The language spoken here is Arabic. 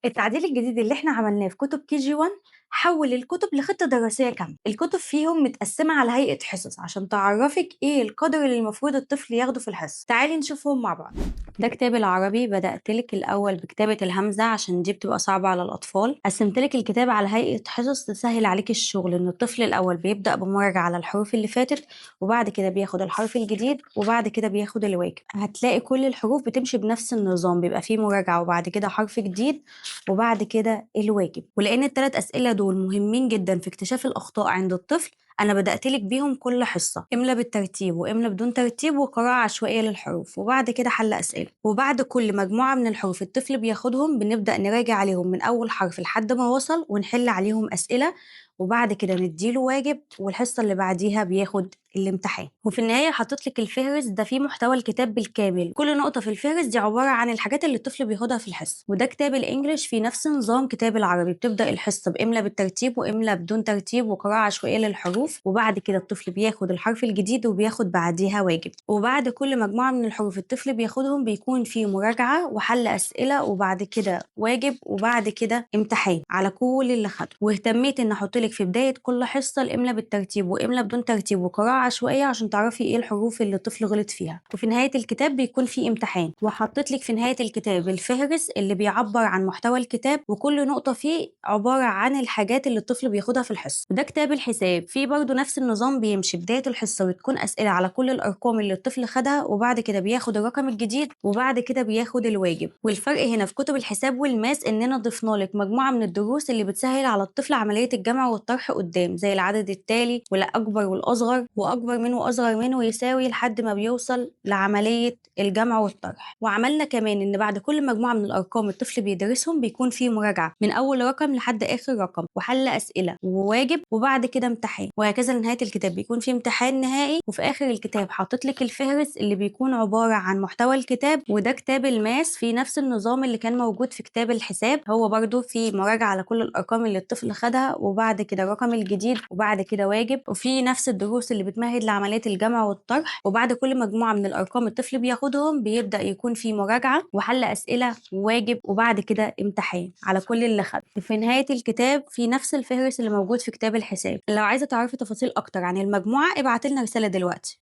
التعديل الجديد اللي احنا عملناه في كتب KG1 حول الكتب لخطة دراسية كاملة. الكتب فيهم متقسمة على هيئة حصص عشان تعرفك ايه القدر اللي المفروض الطفل ياخده في الحصة. تعالي نشوفهم مع بعض. ده كتاب العربي، بدأت لك الأول بكتابة الهمزة عشان دي بتبقى صعبة على الأطفال. قسمت لك الكتاب على هيئة حصص تسهل عليك الشغل، إن الطفل الأول بيبدأ بمراجعة على الحروف اللي فاتت، وبعد كده بياخد الحرف الجديد، وبعد كده بياخد الواجب. هتلاقي كل الحروف بتمشي بنفس النظام، بيبقى فيه مراجعة وبعد كده حرف جديد وبعد كده الواجب. ولأن الثلاث أسئلة دول مهمين جدا في اكتشاف الأخطاء عند الطفل، أنا بدأت لك بيهم كل حصة: املا بالترتيب واملا بدون ترتيب وقراءة عشوائية للحروف، وبعد كده حل أسئلة. وبعد كل مجموعة من الحروف الطفل بياخدهم بنبدأ نراجع عليهم من أول حرف لحد ما وصل ونحل عليهم أسئلة، وبعد كده نديله واجب، والحصة اللي بعديها بياخد الامتحان. وفي النهاية حطيت لك الفهرس ده فيه محتوى الكتاب بالكامل، كل نقطة في الفهرس دي عبارة عن الحاجات اللي الطفل بياخدها في الحصة. وده كتاب الإنجليش في نفس نظام كتاب العربي، بتبدأ الحصة بإملا بالترتيب وإملا بدون ترتيب وقراءة عشوائية للحروف، وبعد كده الطفل بياخد الحرف الجديد وبياخد بعديها واجب. وبعد كل مجموعة من الحروف الطفل بياخدهم بيكون في مراجعة وحل أسئلة، وبعد كده واجب، وبعد كده امتحان على كل اللي خده. واهتميت إن أحط لك في بداية كل حصة الإملا بالترتيب وإملا بدون ترتيب وقراءة عشوائية عشان تعرفي ايه الحروف اللي الطفل غلط فيها. وفي نهاية الكتاب بيكون في امتحان، وحطيت لك في نهاية الكتاب الفهرس اللي بيعبر عن محتوى الكتاب، وكل نقطة فيه عبارة عن الحاجات اللي الطفل بياخدها في الحصة. وده كتاب الحساب، فيه برضو نفس النظام، بيمشي بداية الحصة وتكون أسئلة على كل الأرقام اللي الطفل خدها، وبعد كده بياخد الرقم الجديد، وبعد كده بياخد الواجب. والفرق هنا في كتب الحساب والماس إننا ضفنا لك مجموعة من الدروس اللي بتسهل على الطفل عملية الجمع والطرح قدام، زي العدد التالي والأكبر والأصغر وأكبر منه وأصغر منه يساوي، لحد ما بيوصل لعملية الجمع والطرح. وعملنا كمان إن بعد كل مجموعة من الأرقام الطفل بيدرسهم بيكون فيه مراجعة من أول رقم لحد آخر رقم، وحل أسئلة وواجب، وبعد كده امتحان، وهكذا لنهاية الكتاب بيكون فيه امتحان نهائي. وفي آخر الكتاب حاطط لك الفهرس اللي بيكون عبارة عن محتوى الكتاب. وده كتاب الماس في نفس النظام اللي كان موجود في كتاب الحساب، هو برضو في مراجعة على كل الأرقام اللي الطفل خدها، وبعد كده الرقم الجديد، وبعد كده واجب، وفي نفس الدروس اللي بتمهد لعملية الجمع والطرح. وبعد كل مجموعة من الأرقام الطفل بياخدهم بيبدأ يكون في مراجعة وحل أسئلة وواجب، وبعد كده امتحان على كل اللي خد. في نهاية الكتاب في نفس الفهرس اللي موجود في كتاب الحساب. لو عايزة تعرفي تفاصيل أكتر عن المجموعة ابعتلنا رسالة دلوقتي.